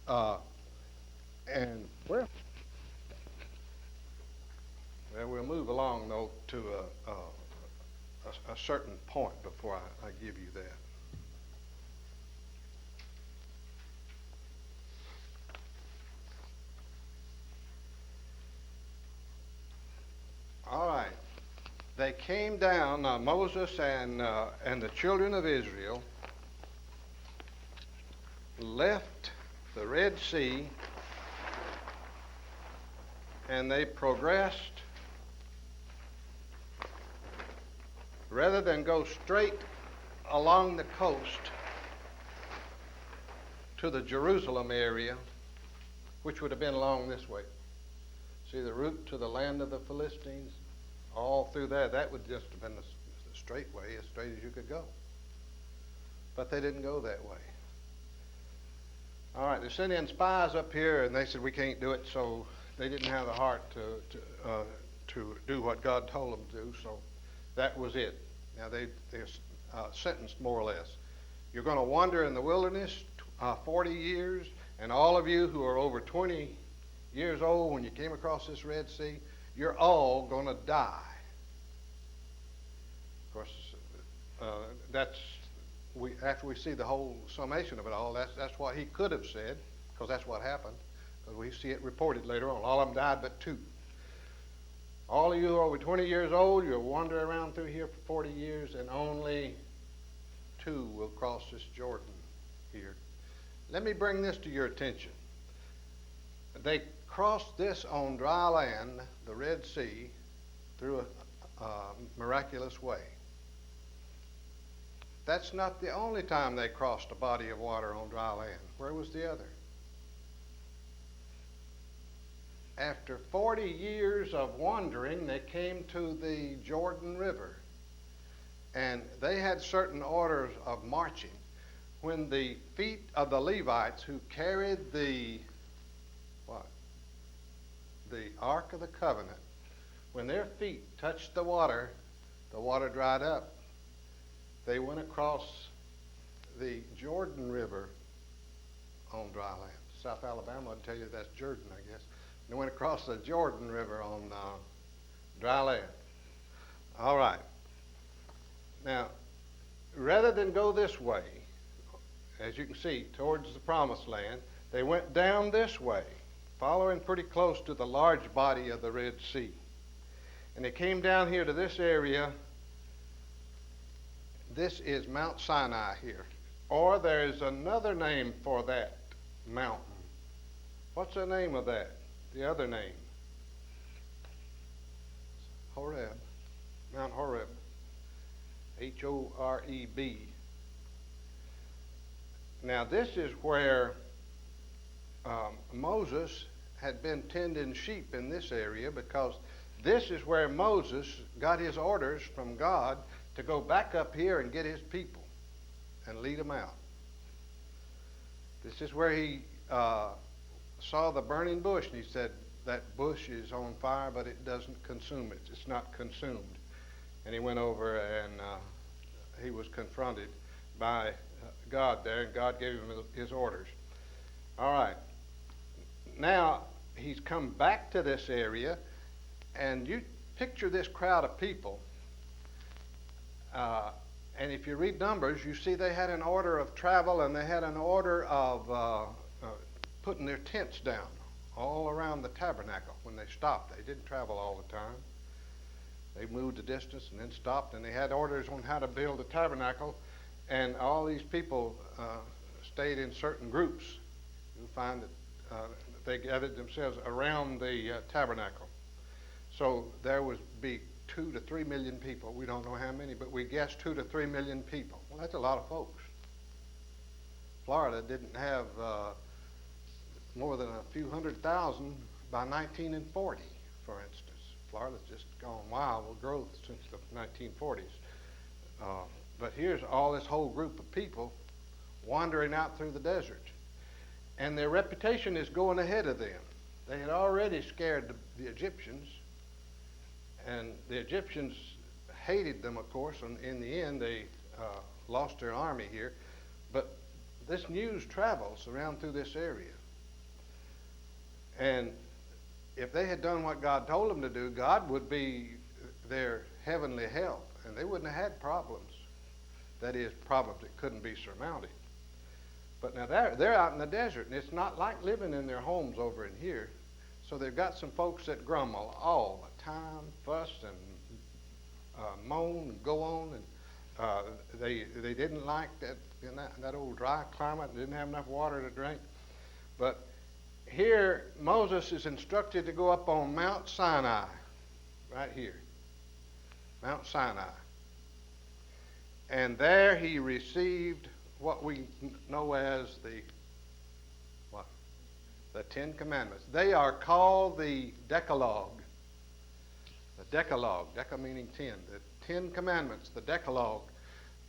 Uh, and well, we'll move along though to a certain point before I give you that. All right. They came down, Moses and the children of Israel left the Red Sea, and they progressed. Rather than go straight along the coast to the Jerusalem area, which would have been along this way. See the route to the land of the Philistines? All through there, that would just have been the straight way, as straight as you could go. But they didn't go that way. All right, they sent in spies up here, and they said, we can't do it, so they didn't have the heart to do what God told them to do, so that was it. Now, they're sentenced more or less. You're going to wander in the wilderness 40 years, and all of you who are over 20 years old when you came across this Red Sea, you're all going to die. Of course, after we see the whole summation of it all, that's what he could have said, because that's what happened. Because we see it reported later on. All of them died but 2. All of you who are over 20 years old, you'll wander around through here for 40 years, and only 2 will cross this Jordan here. Let me bring this to your attention. They crossed this on dry land, the Red Sea, through a miraculous way. That's not the only time they crossed a body of water on dry land. Where was the other? After 40 years of wandering, they came to the Jordan River. And they had certain orders of marching. When the feet of the Levites who carried the Ark of the Covenant, when their feet touched the water dried up. They went across the Jordan River on dry land. South Alabama would tell you that's Jordan, I guess. They went across the Jordan River on dry land. All right. Now, rather than go this way, as you can see, towards the Promised Land, they went down this way, following pretty close to the large body of the Red Sea. And they came down here to this area. This is Mount Sinai here. Or there's another name for that mountain. What's the name of that? The other name? Horeb. Mount Horeb. Horeb. Now this is where Moses had been tending sheep in this area, because this is where Moses got his orders from God to go back up here and get his people and lead them out. This is where he saw the burning bush, and he said, that bush is on fire, but it doesn't consume it. It's not consumed. And he went over and he was confronted by God there, and God gave him his orders. All right. Now, he's come back to this area, and you picture this crowd of people. And if you read Numbers, you see they had an order of travel, and they had an order of putting their tents down all around the tabernacle when they stopped. They didn't travel all the time. They moved a distance and then stopped, and they had orders on how to build the tabernacle, and all these people stayed in certain groups. You'll find that they gathered themselves around the tabernacle. So there would be 2 to 3 million people. We don't know how many, but we guess 2 to 3 million people. Well, that's a lot of folks. Florida didn't have more than a few 100,000 by 1940, for instance. Florida's just gone wild with growth since the 1940s. But here's all this whole group of people wandering out through the desert. And their reputation is going ahead of them. They had already scared the Egyptians, and the Egyptians hated them, of course, and in the end they lost their army here. But this news travels around through this area. And if they had done what God told them to do, God would be their heavenly help, and they wouldn't have had problems. That is, problems that couldn't be surmounted. But now they're out in the desert, and it's not like living in their homes over in here. So they've got some folks that grumble all the time, fuss and moan and go on, and they didn't like that in that old dry climate, didn't have enough water to drink. But here Moses is instructed to go up on Mount Sinai, right here, Mount Sinai. And there he received what we know as the Ten Commandments. They are called the Decalogue. The Decalogue, Deca meaning 10. The 10 Commandments, the Decalogue.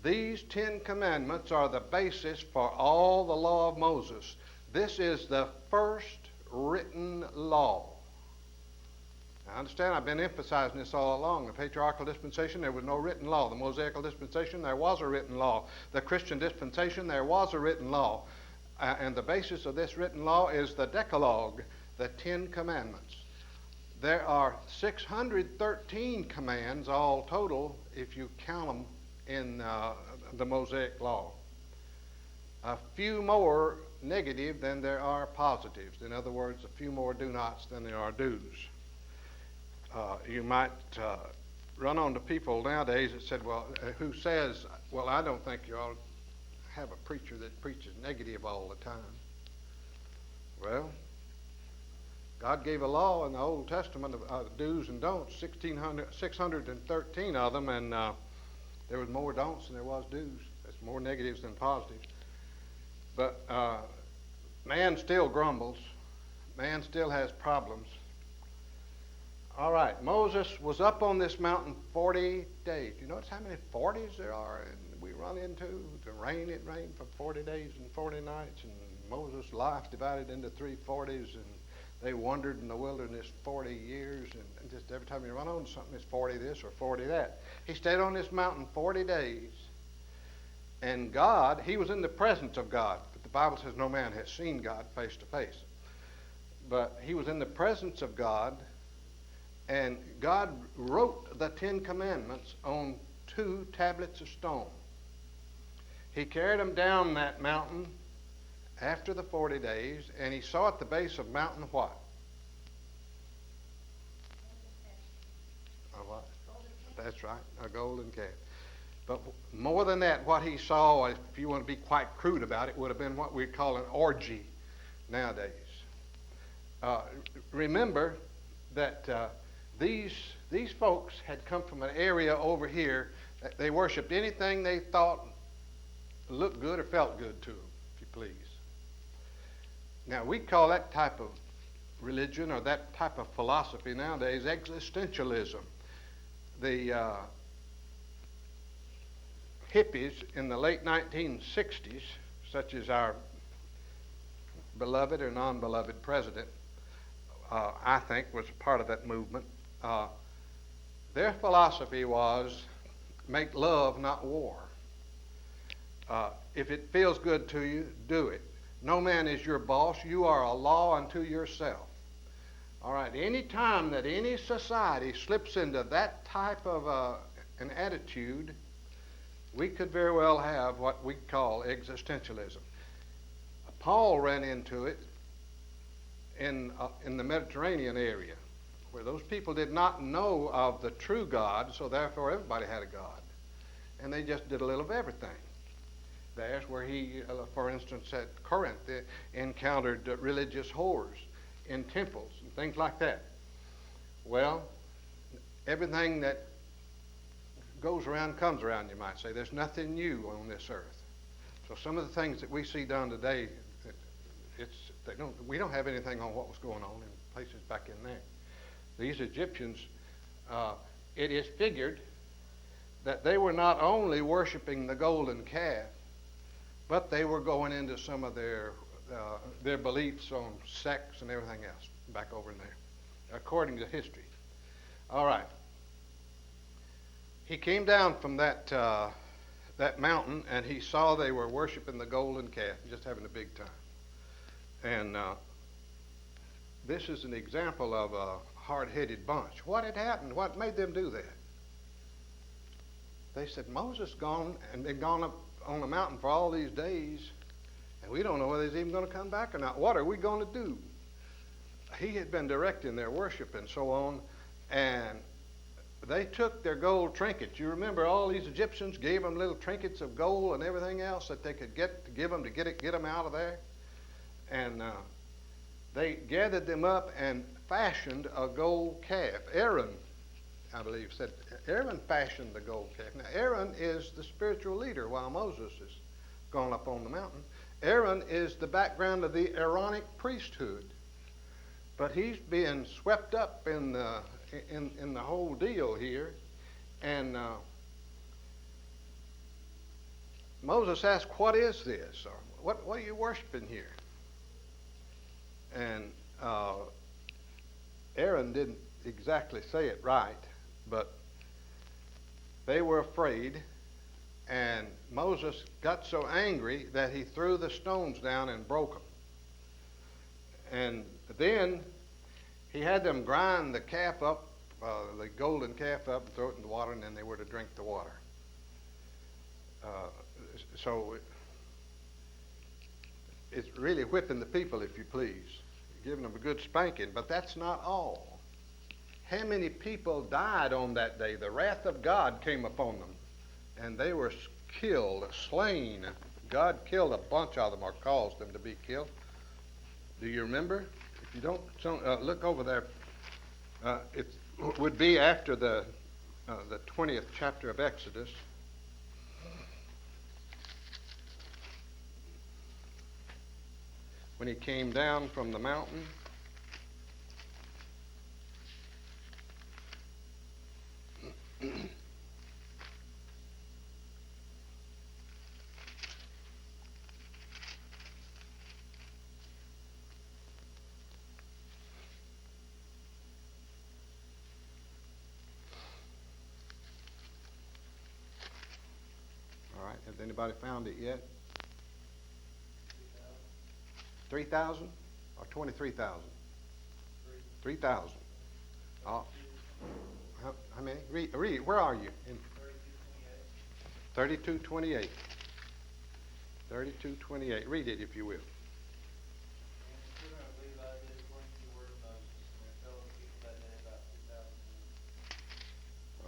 These 10 Commandments are the basis for all the law of Moses. This is the first written law. I understand I've been emphasizing this all along. The patriarchal dispensation, there was no written law. The Mosaical dispensation, there was a written law. The Christian dispensation, there was a written law. And the basis of this written law is the Decalogue, the 10 Commandments. There are 613 commands all total if you count them in the Mosaic law. A few more negative than there are positives. In other words, a few more do-nots than there are do's. You might run on to people nowadays that said, who says, I don't think you ought to have a preacher that preaches negative all the time. Well, God gave a law in the Old Testament of do's and don'ts, 613 of them, and there was more don'ts than there was do's. There's more negatives than positives. But man still grumbles. Man still has problems. All right, Moses was up on this mountain 40 days. You notice how many 40s there are? And we run into the rain. It rained for 40 days and 40 nights, and Moses' life divided into 3 40s, and they wandered in the wilderness 40 years, and just every time you run on something, it's 40 this or 40 that. He stayed on this mountain 40 days, and God, he was in the presence of God, but the Bible says no man has seen God face to face. But he was in the presence of God, and God wrote the 10 Commandments on 2 tablets of stone. He carried them down that mountain after the 40 days, and he saw at the base of mountain what? A what? That's right, a golden calf. But more than that, what he saw, if you want to be quite crude about it, would have been what we'd call an orgy nowadays. Remember that these folks had come from an area over here that they worshipped anything they thought looked good or felt good to them, if you please. Now, we call that type of religion or that type of philosophy nowadays existentialism. The hippies in the late 1960s, such as our beloved or non-beloved president, I think was part of that movement. Their philosophy was make love, not war. If it feels good to you, do it. No man is your boss. You are a law unto yourself. All right, any time that any society slips into that type of an attitude, we could very well have what we call existentialism. Paul ran into it in the Mediterranean area, where those people did not know of the true God, so therefore everybody had a God. And they just did a little of everything. There's where he, for instance, at Corinth, encountered religious whores in temples and things like that. Well, everything that goes around comes around, you might say. There's nothing new on this earth. So some of the things that we see done today, we don't have anything on what was going on in places back in there. These Egyptians, it is figured that they were not only worshiping the golden calf, but they were going into some of their beliefs on sex and everything else back over in there, according to history. All right. He came down from that mountain, and he saw they were worshiping the golden calf, just having a big time. And this is an example of a hard-headed bunch. What had happened? What made them do that? They said, Moses gone and been gone up on the mountain for all these days, and we don't know whether he's even going to come back or not. What are we going to do? He had been directing their worship and so on, and they took their gold trinkets. You remember all these Egyptians gave them little trinkets of gold and everything else that they could get them out of there. And they gathered them up and fashioned a gold calf. Aaron, I believe, said Aaron fashioned the gold calf. Now, Aaron is the spiritual leader while Moses is gone up on the mountain. Aaron is the background of the Aaronic priesthood. But he's being swept up in the whole deal here. And Moses asked, what is this? Or what are you worshiping here? And Aaron didn't exactly say it right, but they were afraid, and Moses got so angry that he threw the stones down and broke them. And then he had them grind the calf up, the golden calf up, and throw it in the water, and then they were to drink the water. So it's really whipping the people, if you please, giving them a good spanking. But that's not all. How many people died on that day? The wrath of God came upon them, and they were killed, slain. God killed a bunch of them or caused them to be killed. Do you remember? If you don't, look over there. It would be after the 20th chapter of Exodus. When he came down from the mountain. All right, has anybody found it yet? 3,000 or 23,000? 3,000. Oh. How many? Read. Where are you? 32:28. 32:28. Read it if you will.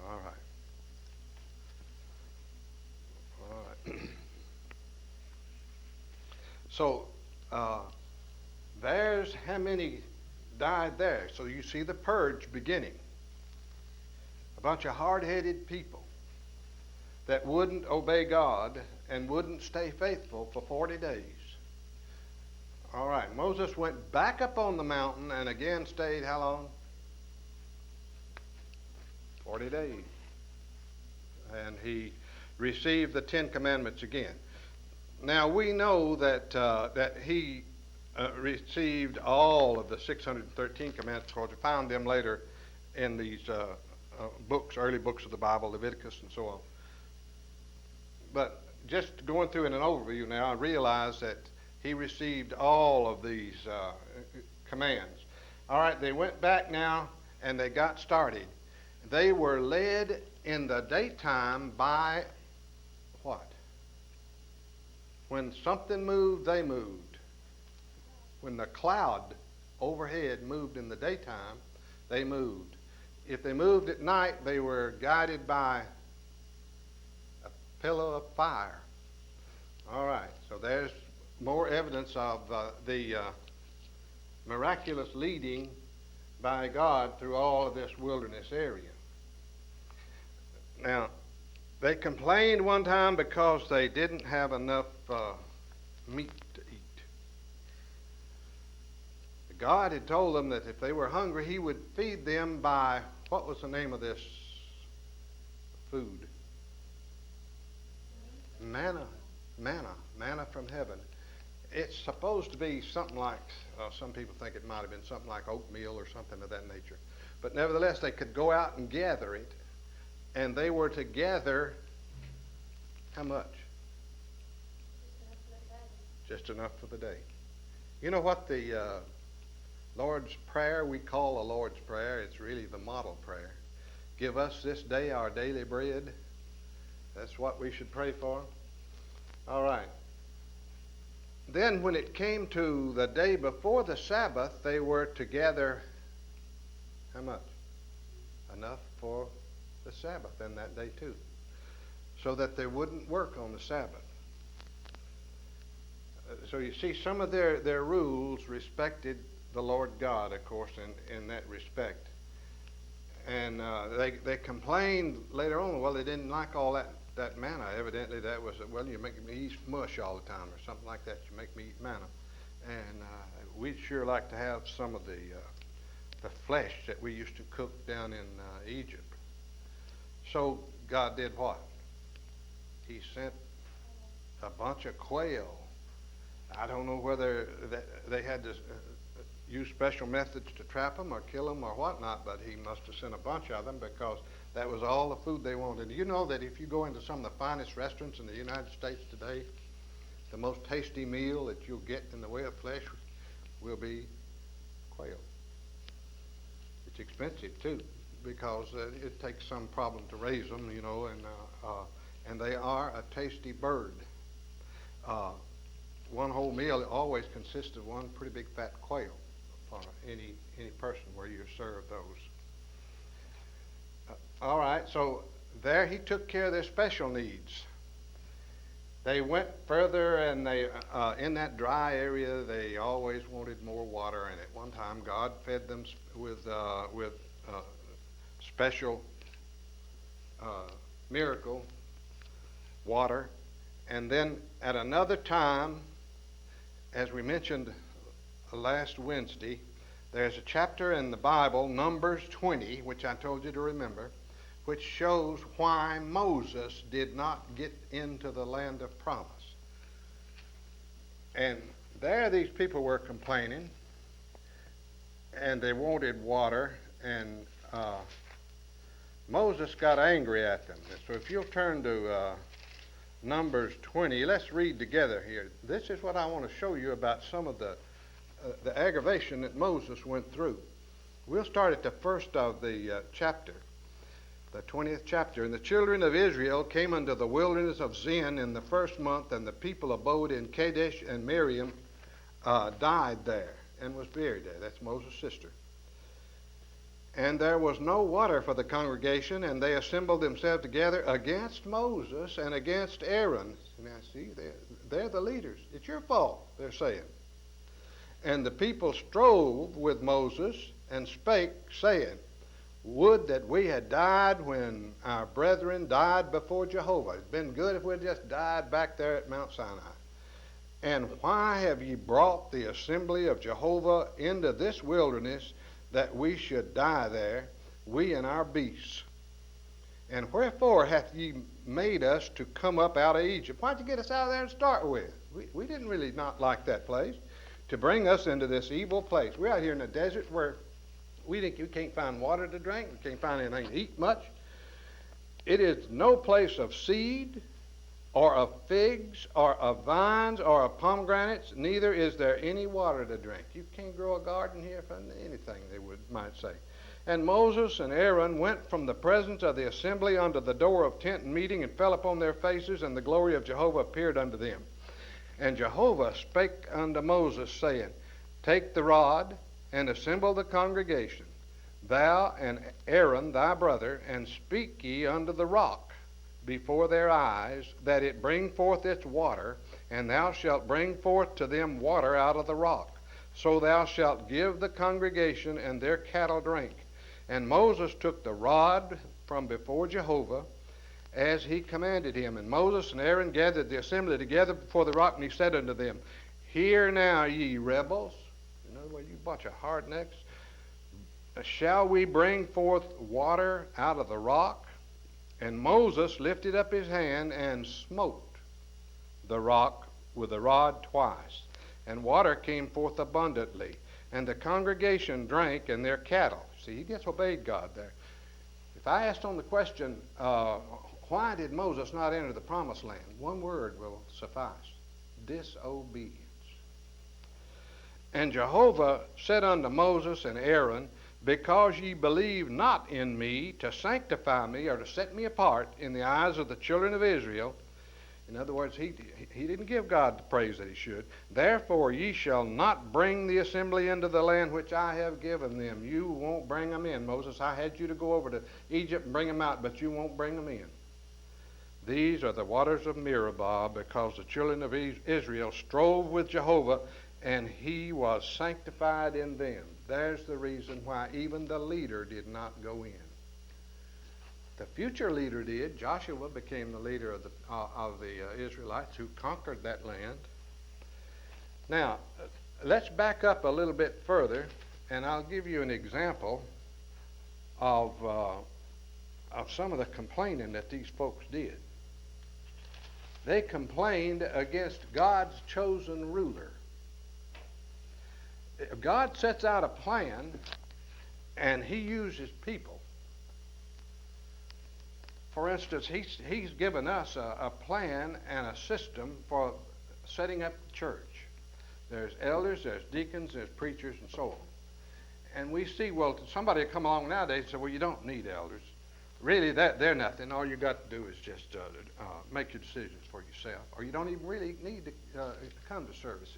All right. All right. So, there's how many died there. So you see the purge beginning. A bunch of hard-headed people that wouldn't obey God and wouldn't stay faithful for 40 days. All right, Moses went back up on the mountain and again stayed how long? 40 days. And he received the 10 Commandments again. Now we know that he received all of the 613 commandments, because we found them later in these books, early books of the Bible, Leviticus and so on. But just going through in an overview now, I realize that he received all of these commands. All right, they went back now and they got started. They were led in the daytime by what? When something moved, they moved. When the cloud overhead moved in the daytime, they moved. If they moved at night, they were guided by a pillar of fire. All right, so there's more evidence of the miraculous leading by God through all of this wilderness area. Now, they complained one time because they didn't have enough meat to eat. God had told them that if they were hungry, he would feed them by, what was the name of this food? Manna from heaven. It's supposed to be something like, some people think it might have been something like oatmeal or something of that nature. But nevertheless, they could go out and gather it, and they were to gather how much? Just enough for the day. You know what the Lord's Prayer we call the Lord's Prayer. It's really the model prayer. Give us this day our daily bread. That's what we should pray for. All right. Then when it came to the day before the Sabbath, they were to gather how much? Enough for the Sabbath and that day too, so that they wouldn't work on the Sabbath. So you see, some of their rules respected the Lord God, of course, in that respect. And they complained later on, well, they didn't like all that manna. Evidently that was, well, you make me eat mush all the time or something like that. You make me eat manna. And we'd sure like to have some of the flesh that we used to cook down in Egypt. So God did what? He sent a bunch of quail. I don't know whether they had to use special methods to trap them or kill them or whatnot, but he must have sent a bunch of them because that was all the food they wanted. You know that if you go into some of the finest restaurants in the United States today, the most tasty meal that you'll get in the way of flesh will be quail. It's expensive too, because it takes some problem to raise them, you know, and they are a tasty bird. One whole meal always consists of one pretty big fat quail for any person where you serve those. All right, so there he took care of their special needs. They went further, and they in that dry area they always wanted more water. And at one time God fed them with special miracle water, and then at another time, as we mentioned last Wednesday, there's a chapter in the Bible, Numbers 20, which I told you to remember, which shows why Moses did not get into the land of promise. And there these people were complaining, and they wanted water, and Moses got angry at them. So if you'll turn to Numbers 20, let's read together here. This is what I want to show you about some of the aggravation that Moses went through. We'll start at the first of the chapter, the 20th chapter. And the children of Israel came unto the wilderness of Zin in the first month, and the people abode in Kadesh, and Miriam died there and was buried there. That's Moses' sister. And there was no water for the congregation, and they assembled themselves together against Moses and against Aaron. Now, see, they're the leaders. It's your fault, they're saying. And the people strove with Moses and spake, saying, would that we had died when our brethren died before Jehovah. It'd been good if we'd just died back there at Mount Sinai. And why have ye brought the assembly of Jehovah into this wilderness, that we should die there, we and our beasts? And wherefore hath ye made us to come up out of Egypt? Why'd you get us out of there to start with? We didn't really not like that place, to bring us into this evil place. We're out here in the desert where we think you can't find water to drink, we can't find anything to eat much. It is no place of seed, or of figs, or of vines, or of pomegranates, neither is there any water to drink. You can't grow a garden here for anything, they might say. And Moses and Aaron went from the presence of the assembly unto the door of tent and meeting, and fell upon their faces, and the glory of Jehovah appeared unto them. And Jehovah spake unto Moses, saying, take the rod, and assemble the congregation, thou and Aaron thy brother, and speak ye unto the rock before their eyes, that it bring forth its water, and thou shalt bring forth to them water out of the rock. So thou shalt give the congregation and their cattle drink. And Moses took the rod from before Jehovah, as he commanded him. And Moses and Aaron gathered the assembly together before the rock, and he said unto them, hear now, ye rebels, in other words, you bunch of hardnecks, shall we bring forth water out of the rock? And Moses lifted up his hand and smote the rock with the rod twice, and water came forth abundantly, and the congregation drank, and their cattle. See, he disobeyed God there. If I asked on the question, why did Moses not enter the promised land? One word will suffice: disobedience. And Jehovah said unto Moses and Aaron, because ye believe not in me to sanctify me or to set me apart in the eyes of the children of Israel. In other words, he didn't give God the praise that he should. Therefore ye shall not bring the assembly into the land which I have given them. You won't bring them in, Moses. I had you to go over to Egypt and bring them out, but you won't bring them in. These are the waters of Meribah, because the children of Israel strove with Jehovah, and he was sanctified in them. There's the reason why even the leader did not go in. The future leader did. Joshua became the leader of the Israelites who conquered that land. Now, let's back up a little bit further, and I'll give you an example of some of the complaining that these folks did. They complained against God's chosen ruler. God sets out a plan, and he uses people. For instance, he's given us a plan and a system for setting up the church. There's elders, there's deacons, there's preachers, and so on. And we see, well, somebody come along nowadays and say, well, you don't need elders. Really, they're nothing. All you got to do is just make your decisions for yourself. Or you don't even really need to come to services.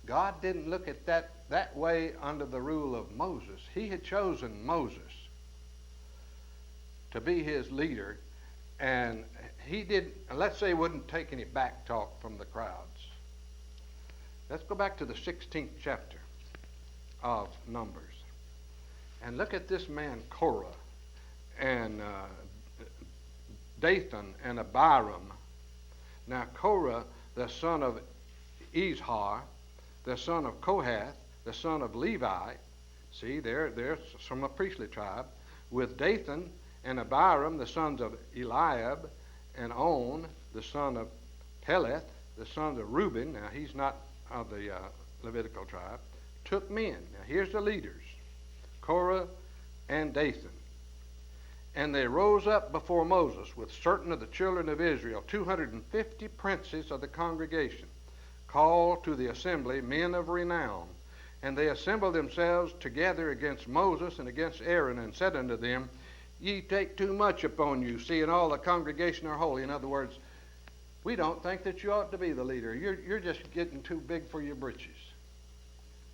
God didn't look at that way under the rule of Moses. He had chosen Moses to be his leader, and he didn't, let's say, wouldn't take any back talk from the crowds. Let's go back to the 16th chapter of Numbers and look at this man Korah and Dathan and Abiram. Now Korah, the son of Izhar, the son of Kohath, the son of Levi, see, they're from a priestly tribe, with Dathan and Abiram, the sons of Eliab, and On, the son of Peleth, the sons of Reuben, now he's not of the Levitical tribe, took men. Now here's the leaders, Korah and Dathan. And they rose up before Moses with certain of the children of Israel, 250 princes of the congregation, called to the assembly men of renown. And they assembled themselves together against Moses and against Aaron, and said unto them, Ye take too much upon you, seeing all the congregation are holy. In other words, we don't think that you ought to be the leader. You're just getting too big for your britches.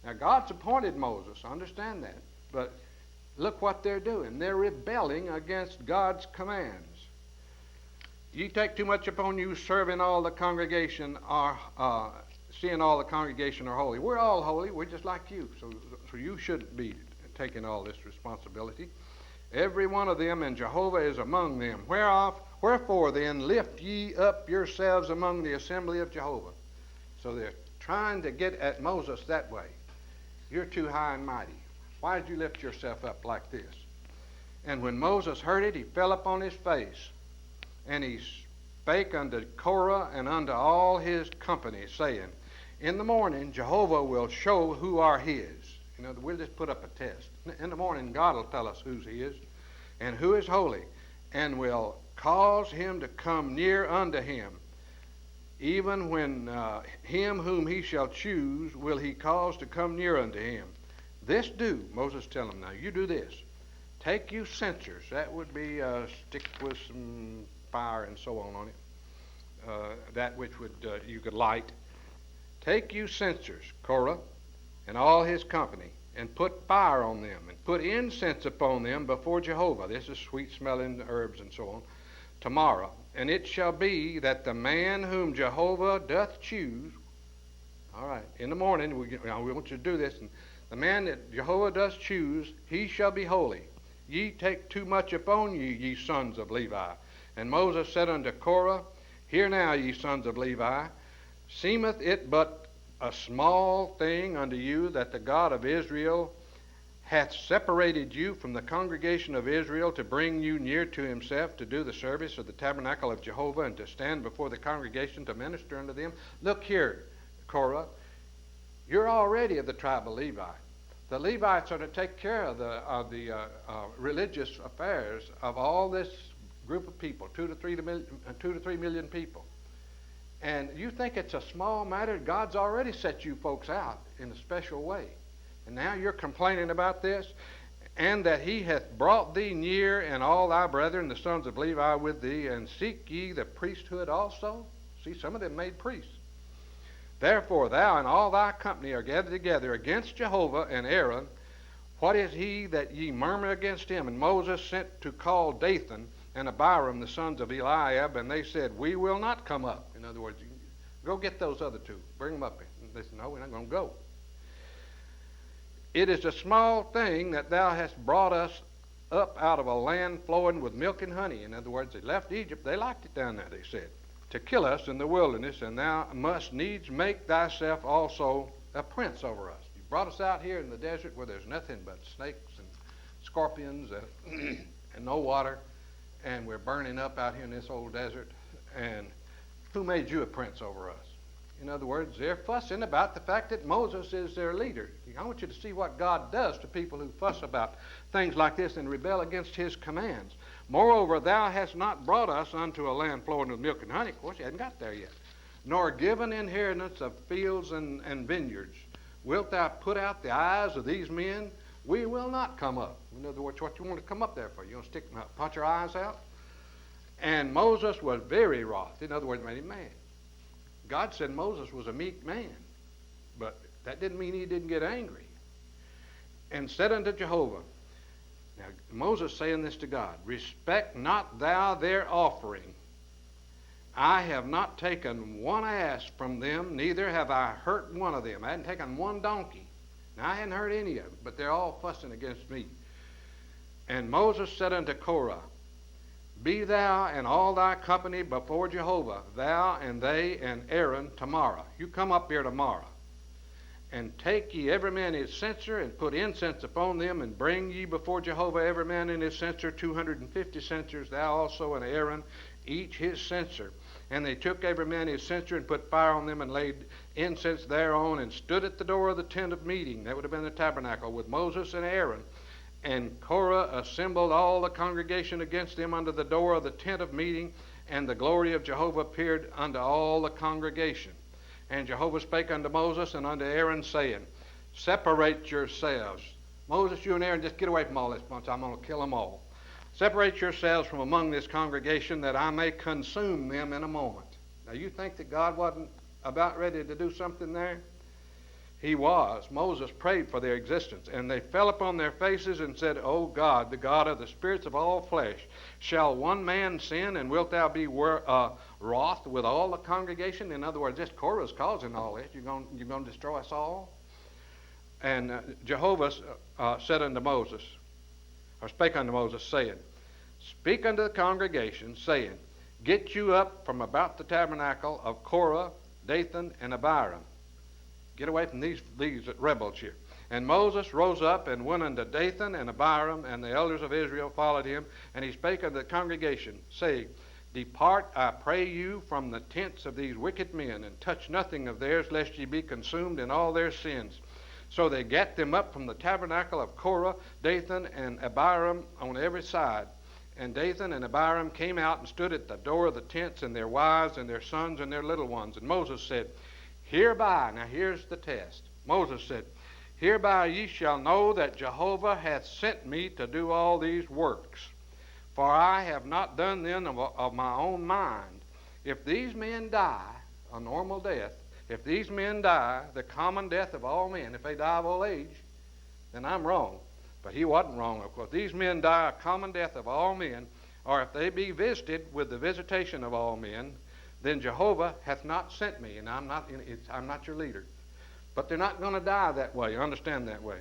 Now, God's appointed Moses, understand that. But look what they're doing. They're rebelling against God's commands. Ye take too much upon you, serving all the congregation are, seeing all the congregation are holy. We're all holy. We're just like you. So you shouldn't be taking all this responsibility. Every one of them, and Jehovah is among them. Wherefore then lift ye up yourselves among the assembly of Jehovah. So they're trying to get at Moses that way. You're too high and mighty. Why did you lift yourself up like this? And when Moses heard it, he fell upon his face. And he spake unto Korah and unto all his company, saying, In the morning Jehovah will show who are his. You know, we'll just put up a test. In the morning, God will tell us who's his and who is holy, and will cause him to come near unto him. Even when him whom he shall choose will he cause to come near unto him. This do, Moses tell him, now you do this. Take you censers. That would be a stick with some fire and so on it. That which would you could light. Take you censers, Korah, and all his company, and put fire on them, and put incense upon them before Jehovah. This is sweet-smelling herbs and so on. Tomorrow. And it shall be that the man whom Jehovah doth choose, all right, in the morning, we want you to do this, and the man that Jehovah doth choose, he shall be holy. Ye take too much upon you, ye sons of Levi. And Moses said unto Korah, Hear now, ye sons of Levi, seemeth it but a small thing unto you that the God of Israel hath separated you from the congregation of Israel to bring you near to himself to do the service of the tabernacle of Jehovah and to stand before the congregation to minister unto them? Look here, Korah, you're already of the tribe of Levi. The Levites are to take care of the religious affairs of all this group of people, 2 to 3 million people. And you think it's a small matter? God's already set you folks out in a special way. And now you're complaining about this? And that he hath brought thee near, and all thy brethren, the sons of Levi, with thee, and seek ye the priesthood also? See, some of them made priests. Therefore thou and all thy company are gathered together against Jehovah and Aaron. What is he that ye murmur against him? And Moses sent to call Dathan and Abiram, the sons of Eliab, and they said, we will not come up. In other words, go get those other two. Bring them up. And they said, no, we're not going to go. It is a small thing that thou hast brought us up out of a land flowing with milk and honey. In other words, they left Egypt. They liked it down there, they said, to kill us in the wilderness, and thou must needs make thyself also a prince over us. You brought us out here in the desert where there's nothing but snakes and scorpions and, and no water, and we're burning up out here in this old desert. And who made you a prince over us? In other words, they're fussing about the fact that Moses is their leader. I want you to see what God does to people who fuss about things like this and rebel against his commands. Moreover, thou hast not brought us unto a land flowing with milk and honey. Of course, he hadn't got there yet. Nor given inheritance of fields and vineyards. Wilt thou put out the eyes of these men? We will not come up. In other words, what you want to come up there for? You want to pot your eyes out? And Moses was very wroth. In other words, made him mad. God said Moses was a meek man, but that didn't mean he didn't get angry. And said unto Jehovah, now Moses saying this to God, respect not thou their offering. I have not taken one ass from them, neither have I hurt one of them. I hadn't taken one donkey. Now I hadn't hurt any of them, but they're all fussing against me. And Moses said unto Korah, be thou and all thy company before Jehovah, thou and they and Aaron tomorrow. You come up here tomorrow. And take ye every man his censer, and put incense upon them, and bring ye before Jehovah every man in his censer 250 censers, thou also and Aaron, each his censer. And they took every man his censer, and put fire on them, and laid incense thereon, and stood at the door of the tent of meeting. That would have been the tabernacle, with Moses and Aaron. And Korah assembled all the congregation against them under the door of the tent of meeting, and the glory of Jehovah appeared unto all the congregation. And Jehovah spake unto Moses and unto Aaron, saying, separate yourselves. Moses, you and Aaron, just get away from all this bunch. I'm going to kill them all. Separate yourselves from among this congregation, that I may consume them in a moment. Now, you think that God wasn't about ready to do something there? He was. Moses prayed for their existence, and they fell upon their faces and said, O God, the God of the spirits of all flesh, shall one man sin, and wilt thou be wroth with all the congregation? In other words, this Korah's causing all this. You're going to destroy us all? And Jehovah said unto Moses, or spake unto Moses, saying, speak unto the congregation, saying, get you up from about the tabernacle of Korah, Dathan, and Abiram. Get away from these rebels here. And Moses rose up and went unto Dathan and Abiram, and the elders of Israel followed him. And he spake unto the congregation, saying, depart, I pray you, from the tents of these wicked men, and touch nothing of theirs, lest ye be consumed in all their sins. So they gat them up from the tabernacle of Korah, Dathan, and Abiram on every side. And Dathan and Abiram came out and stood at the door of the tents, and their wives and their sons and their little ones. And Moses said, hereby, now here's the test. Moses said, hereby ye shall know that Jehovah hath sent me to do all these works. For I have not done them of my own mind. If these men die a normal death, if these men die the common death of all men, if they die of old age, then I'm wrong. But he wasn't wrong, of course. These men die a common death of all men, or if they be visited with the visitation of all men, then Jehovah hath not sent me, and I'm not your leader. But they're not going to die that way. Understand that way.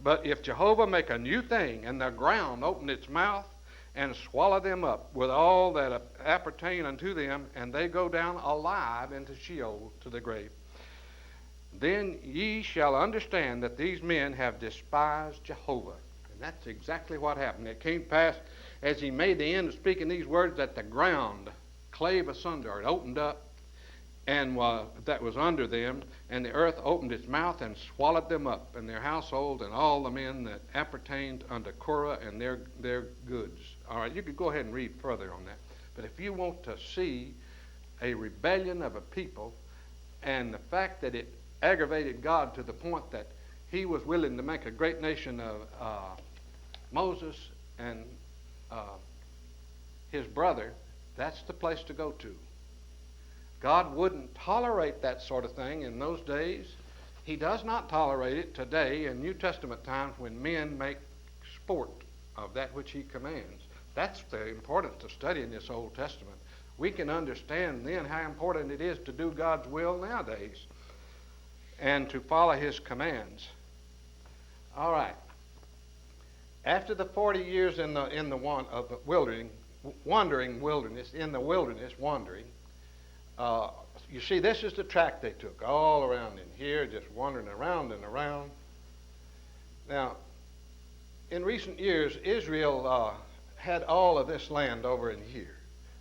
But if Jehovah make a new thing, and the ground open its mouth, and swallow them up with all that appertain unto them, and they go down alive into Sheol, to the grave, then ye shall understand that these men have despised Jehovah. And that's exactly what happened. It came to pass, as he made the end of speaking these words, that the ground clave asunder, it opened up, and that was under them, and the earth opened its mouth and swallowed them up, and their household, and all the men that appertained unto Korah and their goods. All right, you could go ahead and read further on that. But if you want to see a rebellion of a people, and the fact that it aggravated God to the point that he was willing to make a great nation of Moses and his brother, that's the place to go to. God wouldn't tolerate that sort of thing in those days. He does not tolerate it today in New Testament times when men make sport of that which he commands. That's the importance of studying this Old Testament. We can understand then how important it is to do God's will nowadays and to follow his commands. All right. After the 40 years in the wandering, you see, this is the track they took all around in here, just wandering around and around. Now, in recent years, Israel had all of this land over in here.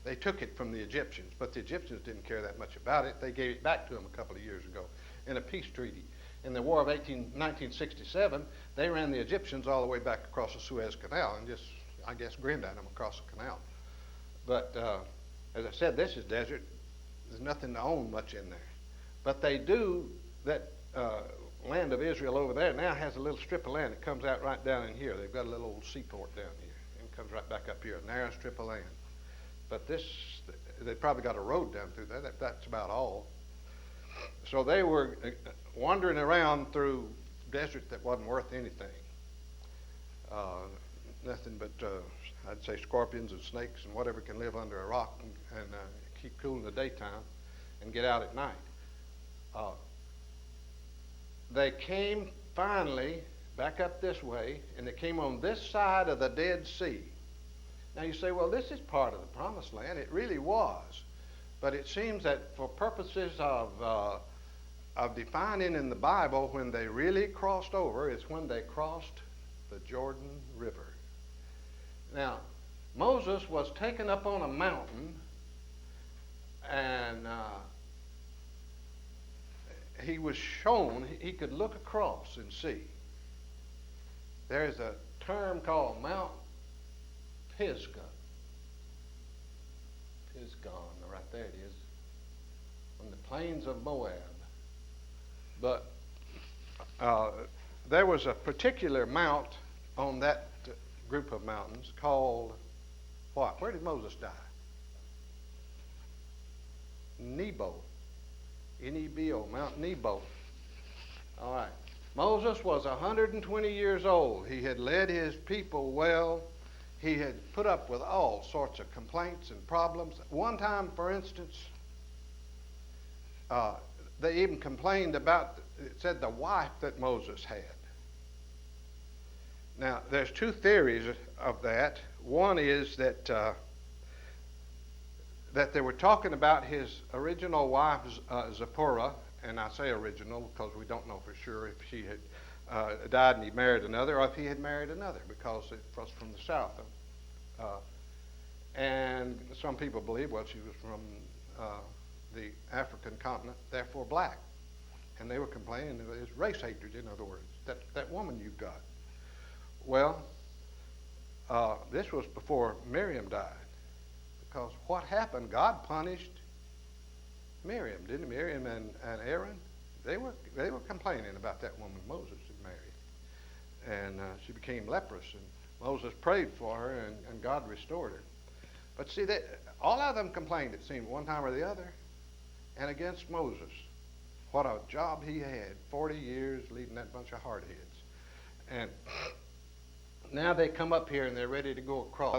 They took it from the Egyptians, but the Egyptians didn't care that much about it. They gave it back to them a couple of years ago in a peace treaty. In the War of 1967, they ran the Egyptians all the way back across the Suez Canal and just, I guess, grinned at them across the canal. But as I said, this is desert. There's nothing to own much in there. But they do, that land of Israel over there now has a little strip of land that comes out right down in here. They've got a little old seaport down here and comes right back up here, a narrow strip of land. But this, they probably got a road down through there. That's about all. So they were wandering around through desert that wasn't worth anything. Nothing but, I'd say, scorpions and snakes and whatever can live under a rock and keep cool in the daytime and get out at night. They came finally back up this way, and they came on this side of the Dead Sea. Now you say, well, this is part of the Promised Land. It really was. But it seems that for purposes of defining in the Bible when they really crossed over is when they crossed the Jordan River. Now, Moses was taken up on a mountain, and he was shown, he could look across and see. There's a term called Mount Pisgah. Pisgah, right there it is, on the plains of Moab. But there was a particular mount on that group of mountains called what? Where did Moses die? Nebo. N-E-B-O, Mount Nebo. All right. Moses was 120 years old. He had led his people well. He had put up with all sorts of complaints and problems. One time, for instance, they even complained about, it said, the wife that Moses had. Now, there's two theories of that. One is that they were talking about his original wife, Zipporah, and I say original because we don't know for sure if she had died and he married another, or if he had married another, because it was from the south. And some people believe, well, she was from the African continent, therefore black. And they were complaining of his race hatred, in other words, that woman you've got. Well, this was before Miriam died. Because what happened, God punished Miriam, didn't he? Miriam and Aaron, they were complaining about that woman Moses had married. And she became leprous, and Moses prayed for her, and God restored her. But see, all of them complained, it seemed, one time or the other, and against Moses. What a job he had, 40 years leading that bunch of hardheads. And now they come up here and they're ready to go across.